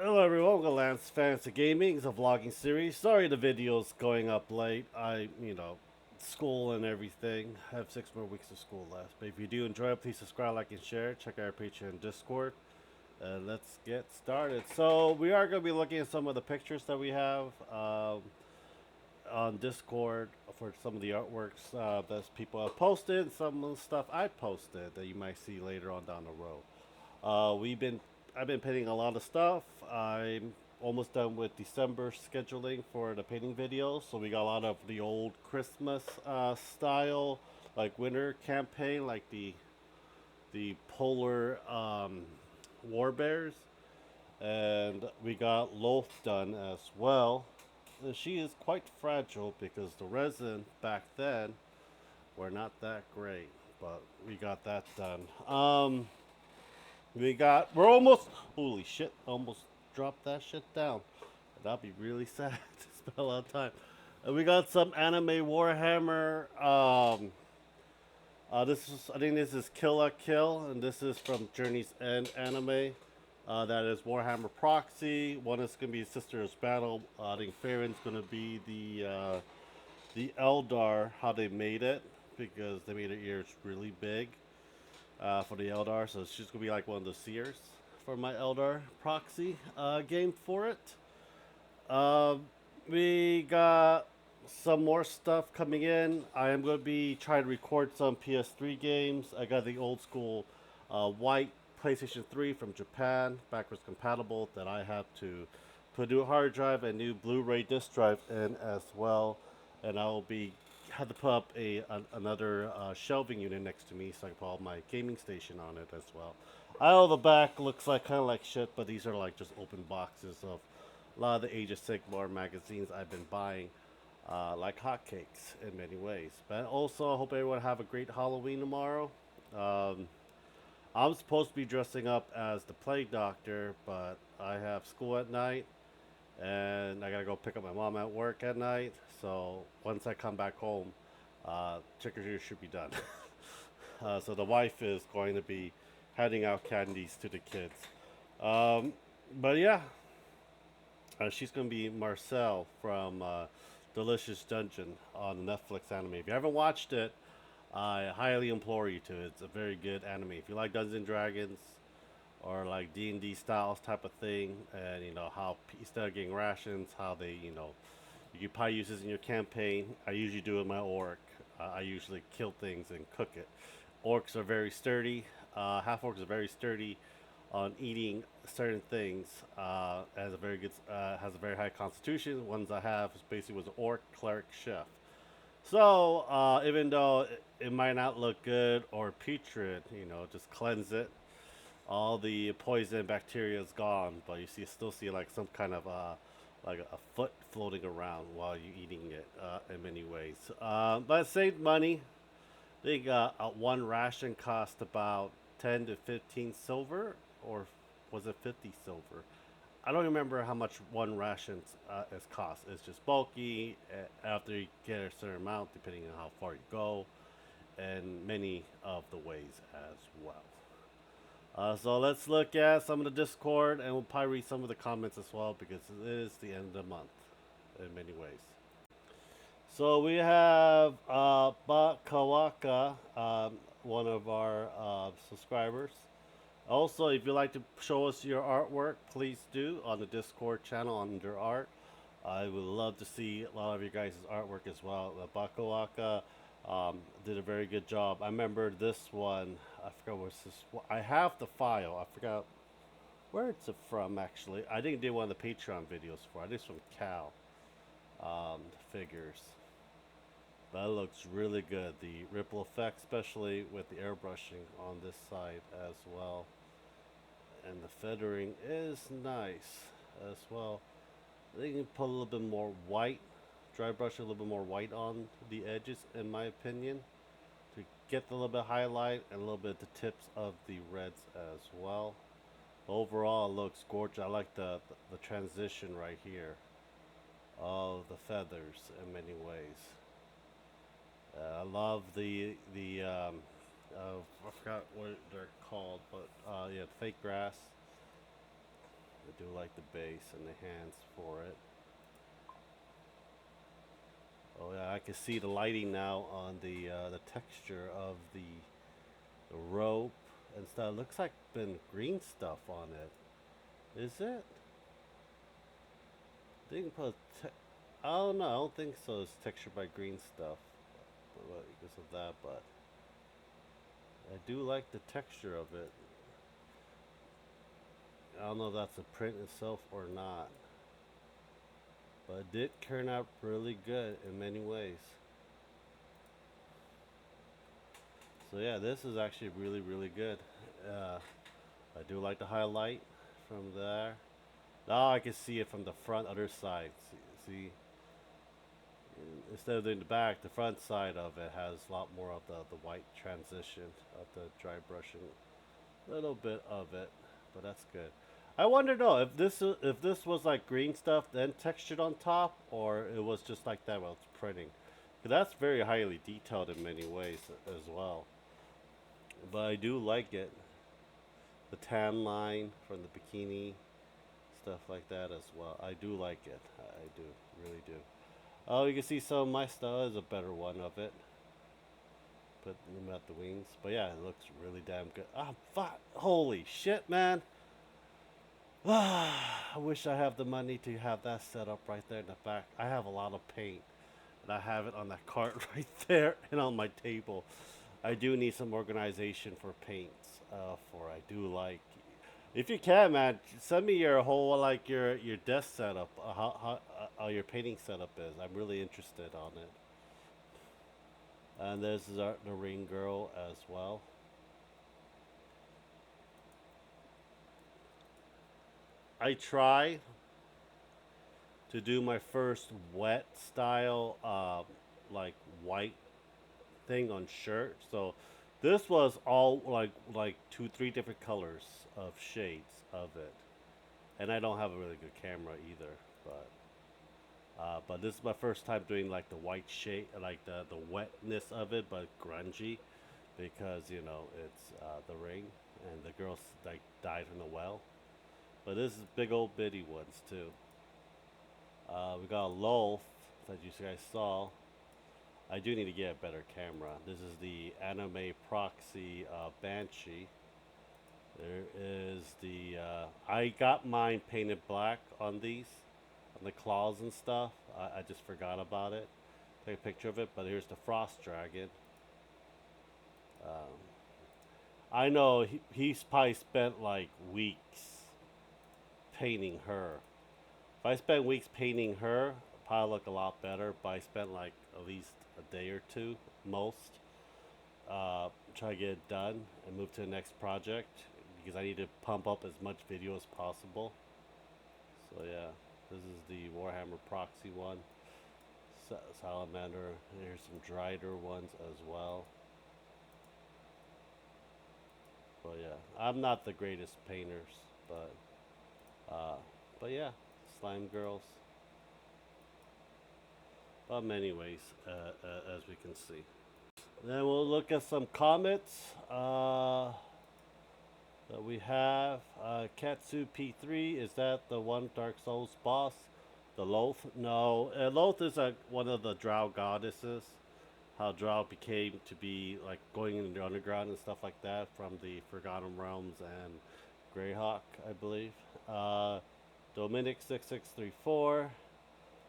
Hello everyone, welcome to Lance Fantasy Gaming. It's a vlogging series. Sorry the video's going up late. School and everything. I have 6 more weeks of school left. But if you do enjoy it, please subscribe, like, and share. Check out our Patreon and Discord. Let's get started. So we are going to be looking at some of the pictures that we have on Discord for some of the artworks that people have posted, some of the stuff I posted that you might see later on down the road. I've been painting a lot of stuff. I'm almost done with December scheduling for the painting videos. So we got a lot of the old Christmas style, like winter campaign, like the polar war bears, and we got Loth done as well. She is quite fragile because the resin back then were not that great, but we got that done. We're almost, holy shit, almost dropped that shit down. That'd be really sad to spend a lot of time. We got some anime Warhammer. I think this is Kill a Kill, and this is from Journey's End anime. That is Warhammer Proxy. One is gonna be Sister's Battle. I think Farron's gonna be the Eldar. How they made it, because they made her ears really big for the Eldar, so she's gonna be like one of the seers for my Eldar proxy game for it. Uh, we got some more stuff coming in. I am going to be trying to record some PS3 games. I got the old school white PlayStation 3 from Japan, backwards compatible, that I have to put a new hard drive and new Blu-ray disc drive in as well. And I will be had to put up another shelving unit next to me so I can put all my gaming station on it as well. I know the back looks like kind of like shit, but these are like just open boxes of a lot of the Age of Sigmar magazines I've been buying like hotcakes in many ways. But also, I hope everyone have a great Halloween tomorrow. Um, I'm supposed to be dressing up as the Plague Doctor, but I have school at night, and I gotta go pick up my mom at work at night. So once I come back home, trick or treat should be done. So the wife is going to be handing out candies to the kids. Um, but yeah, she's going to be Marcel from Delicious Dungeon on the Netflix anime. If you haven't watched it, I highly implore you to. It's a very good anime. If you like Dungeons and Dragons or like D&D styles type of thing, and you know how instead of getting rations, how they you can probably use this in your campaign. I usually do it with my orc. I usually kill things and cook it. Orcs are very sturdy. Half orcs are very sturdy on eating certain things. Has a very high constitution. Ones I have is basically was orc, cleric, chef. So even though it might not look good or putrid, just cleanse it. All the poison bacteria is gone, but you still see like some kind of like a foot floating around while you're eating it in many ways. But it saved money. I think one ration cost about 10 to 15 silver, or was it 50 silver? I don't remember how much one ration is cost. It's just bulky after you get a certain amount, depending on how far you go, and many of the ways as well. So let's look at some of the Discord, and we'll probably read some of the comments as well because it is the end of the month in many ways. So we have Bakawaka, one of our subscribers. Also, if you'd like to show us your artwork, please do on the Discord channel under art. I would love to see a lot of your guys' artwork as well. Bakawaka did a very good job. I remember this one. I forgot what's this. I have the file. I forgot where it's from actually. I didn't do one of the Patreon videos for. I did from Cal figures. That looks really good. The ripple effect, especially with the airbrushing on this side as well. And the feathering is nice as well. They can put a little bit more white, dry brush a little bit more white on the edges, in my opinion, to get a little bit highlight and a little bit of the tips of the reds as well. Overall, it looks gorgeous. I like the transition right here of the feathers in many ways. I love I forgot what they're called, but yeah, fake grass. I do like the base and the hands for it. Oh yeah, I can see the lighting now on the texture of the rope and stuff. It looks like been green stuff on it. Is it? They can put. I don't know. I don't think so. It's textured by green stuff because of that, but I do like the texture of it. I don't know if that's the print itself or not, but it did turn out really good in many ways. So yeah, this is actually really really good. Uh, I do like the highlight from there. Now I can see it from the front other side. See, instead of doing the back, the front side of it has a lot more of the white transition of the dry brushing. A little bit of it, but that's good. I wonder though if this was like green stuff then textured on top, or it was just like that while it's printing. 'Cause that's very highly detailed in many ways as well. But I do like it. The tan line from the bikini, stuff like that as well. I do like it. I do, really do. Oh, you can see some of my style is a better one of it. Put them at the wings. But yeah, it looks really damn good. Ah, fuck. Holy shit, man. I wish I have the money to have that set up right there in the back. I have a lot of paint. And I have it on that cart right there and on my table. I do need some organization for paints. For I do like, if you can, man, send me your whole like your desk setup, how your painting setup is. I'm really interested on it. And this is the ring girl as well. I try to do my first wet style, like white thing on shirt. So this was all like two, three different colors of shades of it, and I don't have a really good camera either. But this is my first time doing like the white shade, like the wetness of it, but grungy, because you know it's the ring, and the girls like died in the well. But this is big old bitty ones too. We got a Loth that you guys saw. I do need to get a better camera. This is the Anime Proxy Banshee. There is the. I got mine painted black on these, on the claws and stuff. I just forgot about it. Take a picture of it, but here's the Frost Dragon. Um, I know he's probably spent like weeks painting her. If I spent weeks painting her, it'd probably look a lot better. But I spent like at least a day or two, most, try to get it done and move to the next project because I need to pump up as much video as possible. So yeah, this is the Warhammer Proxy one. Salamander. Here's some Drider ones as well. But yeah, I'm not the greatest painters, but uh, but yeah, slime girls. But many ways, as we can see. Then we'll look at some comments that we have. Katsu P3, is that the one Dark Souls boss? The Loth? No, Loth is one of the Drow goddesses. How Drow became to be like going in the underground and stuff like that from the Forgotten Realms and Greyhawk, I believe. Dominic6634.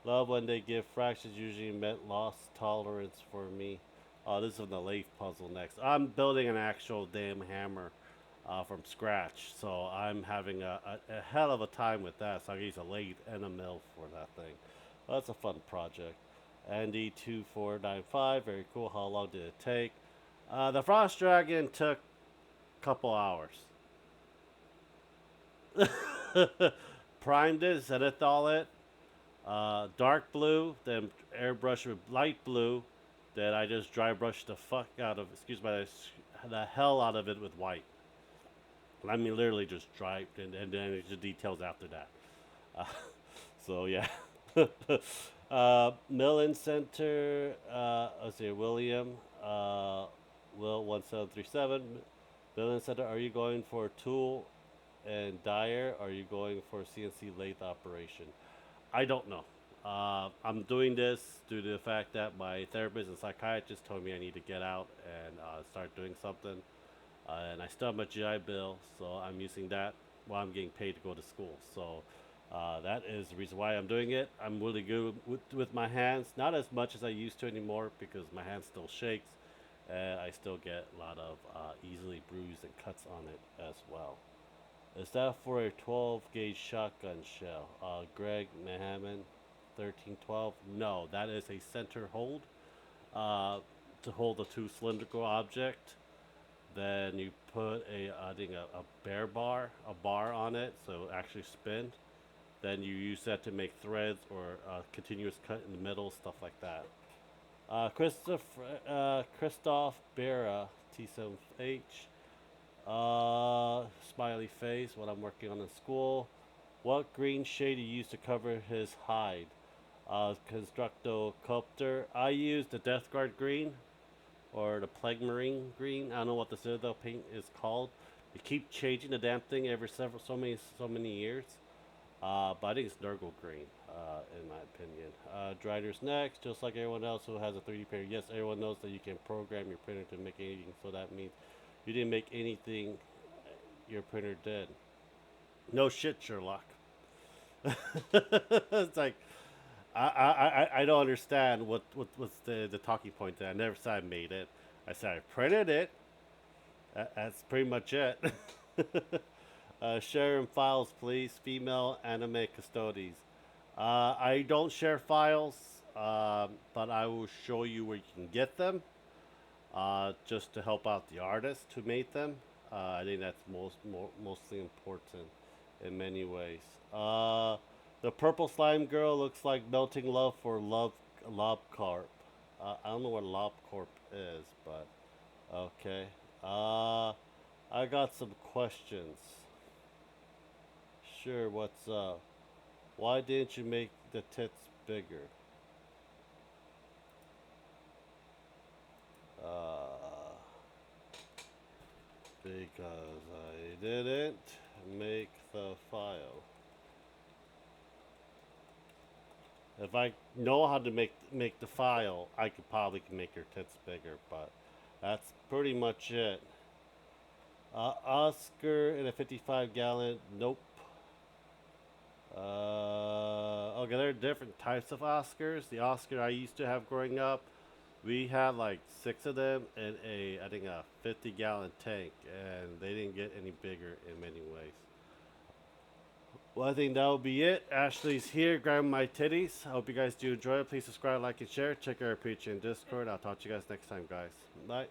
Love when they give fractions, usually meant lost tolerance for me. Oh, this is the lathe puzzle next. I'm building an actual damn hammer from scratch, so I'm having a hell of a time with that. So I use a lathe and a mill for that thing. Well, that's a fun project. Andy2495, very cool. How long did it take? The Frost Dragon took a couple hours. Primed it, zenithal it, dark blue, then airbrush with light blue, then I just dry brush the fuck out of, excuse me, the hell out of it with white. I mean, literally just dry, and then it's the details after that. Uh, so yeah. Millen Center, let's see, William, Will 1737. Millen Center, are you going for a tool and dyer, or are you going for CNC lathe operation? I don't know. I'm doing this due to the fact that my therapist and psychiatrist told me I need to get out and start doing something. And I still have my GI Bill, so I'm using that while I'm getting paid to go to school. So that is the reason why I'm doing it. I'm really good with my hands, not as much as I used to anymore because my hand still shakes, and I still get a lot of easily bruised and cuts on it as well. Is that for a 12 gauge shotgun shell? Greg Mahaman, 1312. No, that is a center hold uh, to hold a two cylindrical object. Then you put I think a bear bar, a bar on it, so it actually spin. Then you use that to make threads or continuous cut in the middle, stuff like that. Christoph Bera, T7H. Smiley face, what I'm working on in school. What green shade do you use to cover his hide? Constructo Copter. I use the Death Guard green or the Plague Marine green. I don't know what the Citadel paint is called. They keep changing the damn thing every so many years. But I think it's Nurgle green, in my opinion. Drider's next, just like everyone else who has a 3D printer. Yes, everyone knows that you can program your printer to make anything, so that means you didn't make anything your printer did. No shit, Sherlock. It's like I don't understand what's the talking point there. I never said I made it. I said I printed it. That's pretty much it. Share in files, please. Female anime custodies. I don't share files, but I will show you where you can get them, just to help out the artist who made them. I think that's mostly important in many ways. The purple slime girl looks like melting love for love Lobcorp. I don't know what Lobcorp is, but okay. I got some questions. Sure, what's up? Why didn't you make the tits bigger? Uh, because I didn't make the file. If I know how to make the file, I could probably make your tits bigger, but that's pretty much it. Oscar in a 55 gallon. Nope. Okay, there are different types of Oscars. The Oscar I used to have growing up, we had like six of them in I think a 50-gallon tank, and they didn't get any bigger in many ways. Well, I think that will be it. Ashley's here, grabbing my titties. I hope you guys do enjoy it. Please subscribe, like, and share. Check out our Patreon and Discord. I'll talk to you guys next time, guys. Bye.